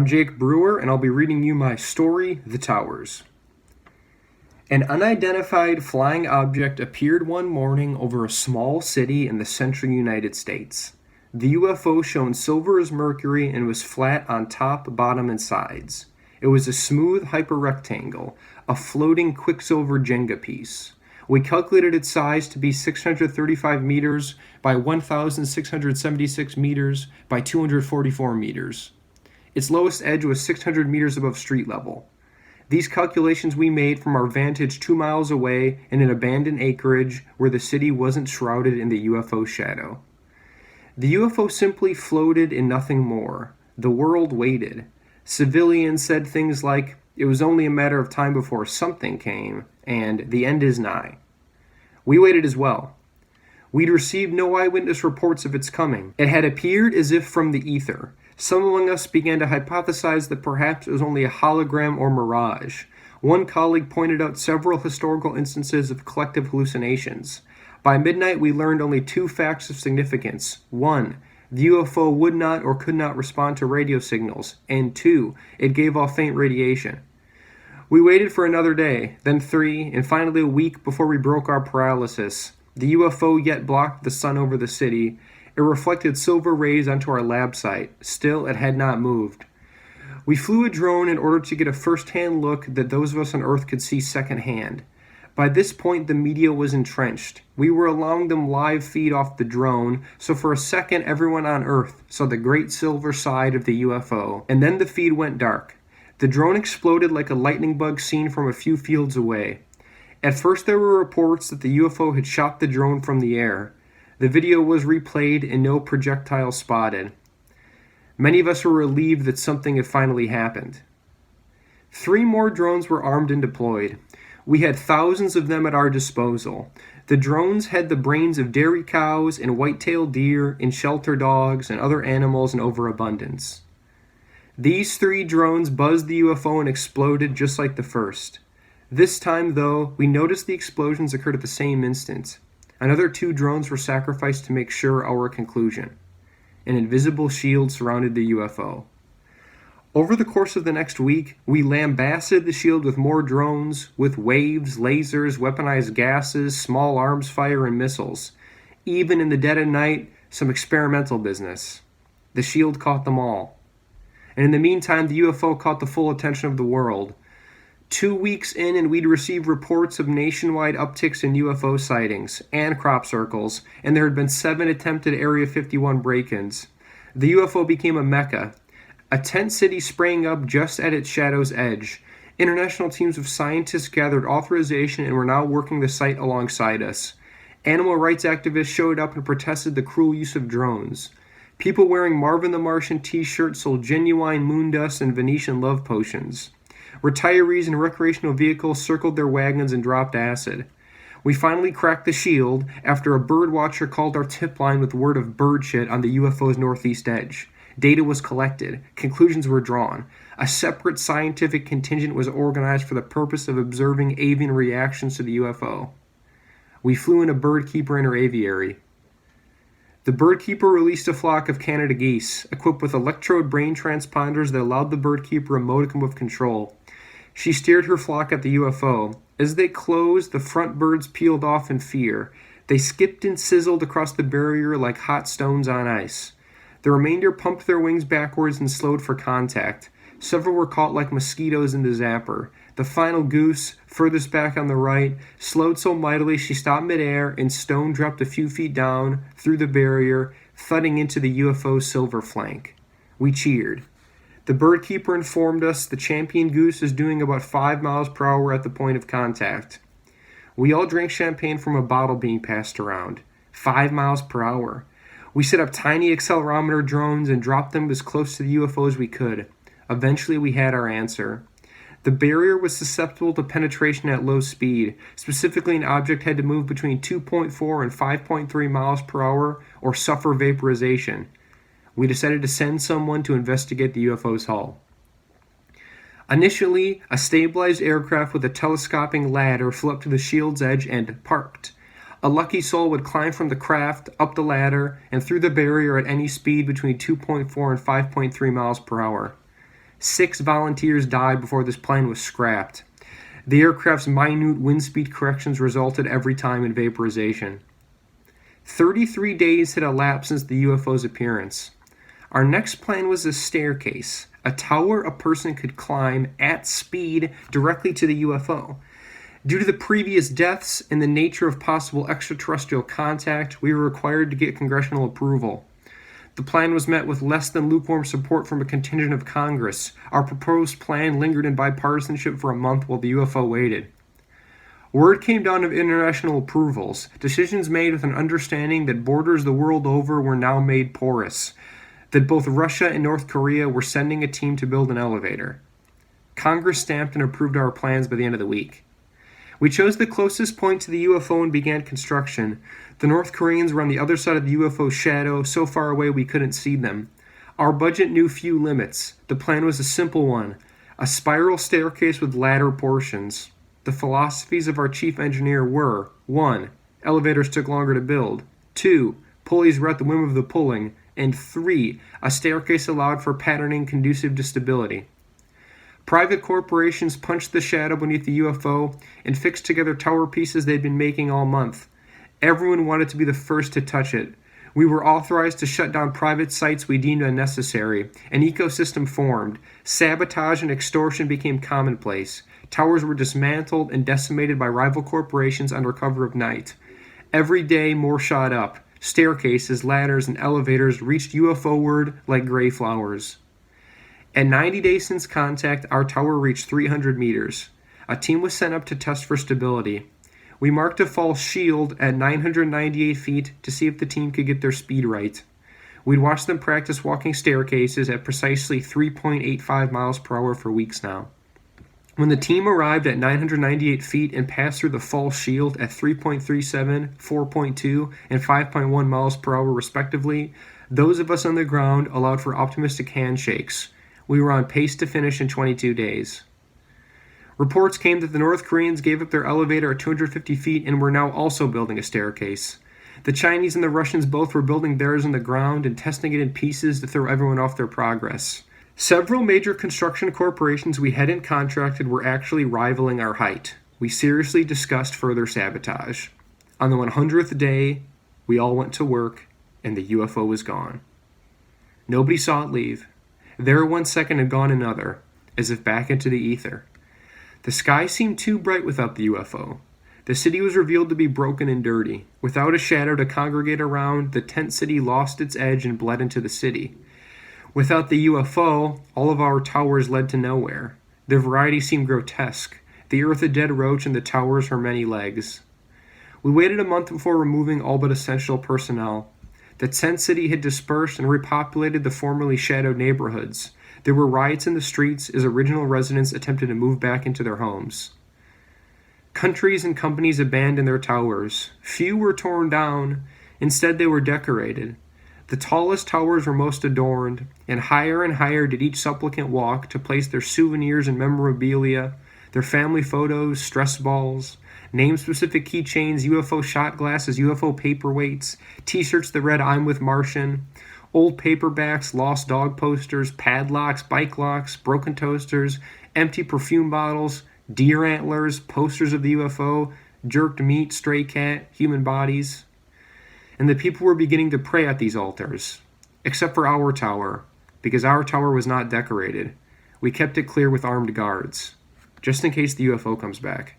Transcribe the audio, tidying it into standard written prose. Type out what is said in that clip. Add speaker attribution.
Speaker 1: I'm Jake Brewer, and I'll be reading you my story, The Towers. An unidentified flying object appeared one morning over a small city in the central United States. The UFO shone silver as mercury and was flat on top, bottom, and sides. It was a smooth hyperrectangle, a floating quicksilver Jenga piece. We calculated its size to be 635 meters by 1,676 meters by 244 meters. Its lowest edge was 600 meters above street level. These calculations we made from our vantage 2 miles away in an abandoned acreage where the city wasn't shrouded in the UFO shadow. The UFO simply floated in nothing more. The world waited. Civilians said things like, "It was only a matter of time before something came," and "the end is nigh." We waited as well. We'd received no eyewitness reports of its coming. It had appeared as if from the ether. Some among us began to hypothesize that perhaps it was only a hologram or mirage. One colleague pointed out several historical instances of collective hallucinations. By midnight, we learned only 2 facts of significance. 1, the UFO would not or could not respond to radio signals, and 2, it gave off faint radiation. We waited for another day, then 3, and finally a week before we broke our paralysis. The UFO yet blocked the sun over the city. It reflected silver rays onto our lab site. Still, it had not moved. We flew a drone in order to get a first-hand look that those of us on Earth could see second-hand. By this point, the media was entrenched. We were allowing them live feed off the drone, so for a second, everyone on Earth saw the great silver side of the UFO, and then the feed went dark. The drone exploded like a lightning bug seen from a few fields away. At first, there were reports that the UFO had shot the drone from the air. The video was replayed and no projectile spotted. Many of us were relieved that something had finally happened. 3 more drones were armed and deployed. We had thousands of them at our disposal. The drones had the brains of dairy cows and white-tailed deer and shelter dogs and other animals in overabundance. These 3 drones buzzed the UFO and exploded just like the first. This time, though, we noticed the explosions occurred at the same instant. Another 2 drones were sacrificed to make sure our conclusion. An invisible shield surrounded the UFO. Over the course of the next week, we lambasted the shield with more drones, with waves, lasers, weaponized gases, small arms fire, and missiles. Even in the dead of night, some experimental business. The shield caught them all. And in the meantime, the UFO caught the full attention of the world. 2 weeks in, and we'd received reports of nationwide upticks in UFO sightings and crop circles, and there had been 7 attempted Area 51 break-ins. The UFO became a mecca, a tent city sprang up just at its shadow's edge. International teams of scientists gathered authorization and were now working the site alongside us. Animal rights activists showed up and protested the cruel use of drones. People wearing Marvin the Martian t-shirts sold genuine moon dust and Venetian love potions. Retirees in recreational vehicles circled their wagons and dropped acid. We finally cracked the shield after a bird watcher called our tip line with word of bird shit on the UFO's northeast edge. Data was collected. Conclusions were drawn. A separate scientific contingent was organized for the purpose of observing avian reactions to the UFO. We flew in a bird keeper in her aviary. The bird keeper released a flock of Canada geese, equipped with electrode brain transponders that allowed the bird keeper a modicum of control. She steered her flock at the UFO. As they closed, the front birds peeled off in fear. They skipped and sizzled across the barrier like hot stones on ice. The remainder pumped their wings backwards and slowed for contact. Several were caught like mosquitoes in the zapper. The final goose, furthest back on the right, slowed so mightily she stopped midair and stone dropped a few feet down through the barrier, thudding into the UFO's silver flank. We cheered. The bird keeper informed us the champion goose is doing about 5 miles per hour at the point of contact. We all drank champagne from a bottle being passed around. 5 miles per hour. We set up tiny accelerometer drones and dropped them as close to the UFO as we could. Eventually we had our answer. The barrier was susceptible to penetration at low speed. Specifically, an object had to move between 2.4 and 5.3 miles per hour or suffer vaporization. We decided to send someone to investigate the UFO's hull. Initially, a stabilized aircraft with a telescoping ladder flew up to the shield's edge and parked. A lucky soul would climb from the craft, up the ladder, and through the barrier at any speed between 2.4 and 5.3 miles per hour. 6 volunteers died before this plane was scrapped. The aircraft's minute wind speed corrections resulted every time in vaporization. 33 days had elapsed since the UFO's appearance. Our next plan was a staircase, a tower a person could climb at speed directly to the UFO. Due to the previous deaths and the nature of possible extraterrestrial contact, we were required to get congressional approval. The plan was met with less than lukewarm support from a contingent of Congress. Our proposed plan lingered in bipartisanship for a month while the UFO waited. Word came down of international approvals, decisions made with an understanding that borders the world over were now made porous, that both Russia and North Korea were sending a team to build an elevator. Congress stamped and approved our plans by the end of the week. We chose the closest point to the UFO and began construction. The North Koreans were on the other side of the UFO's shadow, so far away we couldn't see them. Our budget knew few limits. The plan was a simple one, a spiral staircase with ladder portions. The philosophies of our chief engineer were: 1. Elevators took longer to build. 2. Pulleys were at the whim of the pulling. And 3. A staircase allowed for patterning conducive to stability. Private corporations punched the shadow beneath the UFO and fixed together tower pieces they'd been making all month. Everyone wanted to be the first to touch it. We were authorized to shut down private sites we deemed unnecessary. An ecosystem formed. Sabotage and extortion became commonplace. Towers were dismantled and decimated by rival corporations under cover of night. Every day more shot up. Staircases, ladders, and elevators reached UFO-ward like gray flowers. At 90 days since contact, our tower reached 300 meters. A team was sent up to test for stability. We marked a false shield at 998 feet to see if the team could get their speed right. We'd watched them practice walking staircases at precisely 3.85 miles per hour for weeks now. When the team arrived at 998 feet and passed through the false shield at 3.37, 4.2, and 5.1 miles per hour respectively, those of us on the ground allowed for optimistic handshakes. We were on pace to finish in 22 days. Reports came that the North Koreans gave up their elevator at 250 feet and were now also building a staircase. The Chinese and the Russians both were building theirs on the ground and testing it in pieces to throw everyone off their progress. Several major construction corporations we hadn't contracted were actually rivaling our height. We seriously discussed further sabotage. On the 100th day, we all went to work and the UFO was gone. Nobody saw it leave. There 1 second and gone another, as if back into the ether. The sky seemed too bright without the UFO. The city was revealed to be broken and dirty. Without a shadow to congregate around, the tent city lost its edge and bled into the city. Without the UFO, all of our towers led to nowhere. Their variety seemed grotesque. The earth a dead roach and the towers her many legs. We waited a month before removing all but essential personnel. The tent city had dispersed and repopulated the formerly shadowed neighborhoods. There were riots in the streets as original residents attempted to move back into their homes. Countries and companies abandoned their towers. Few were torn down. Instead, they were decorated. The tallest towers were most adorned, and higher did each supplicant walk to place their souvenirs and memorabilia, their family photos, stress balls, name-specific keychains, UFO shot glasses, UFO paperweights, t-shirts that read "I'm with Martian," old paperbacks, lost dog posters, padlocks, bike locks, broken toasters, empty perfume bottles, deer antlers, posters of the UFO, jerked meat, stray cat, human bodies. And the people were beginning to pray at these altars, except for our tower, because our tower was not decorated. We kept it clear with armed guards, just in case the UFO comes back.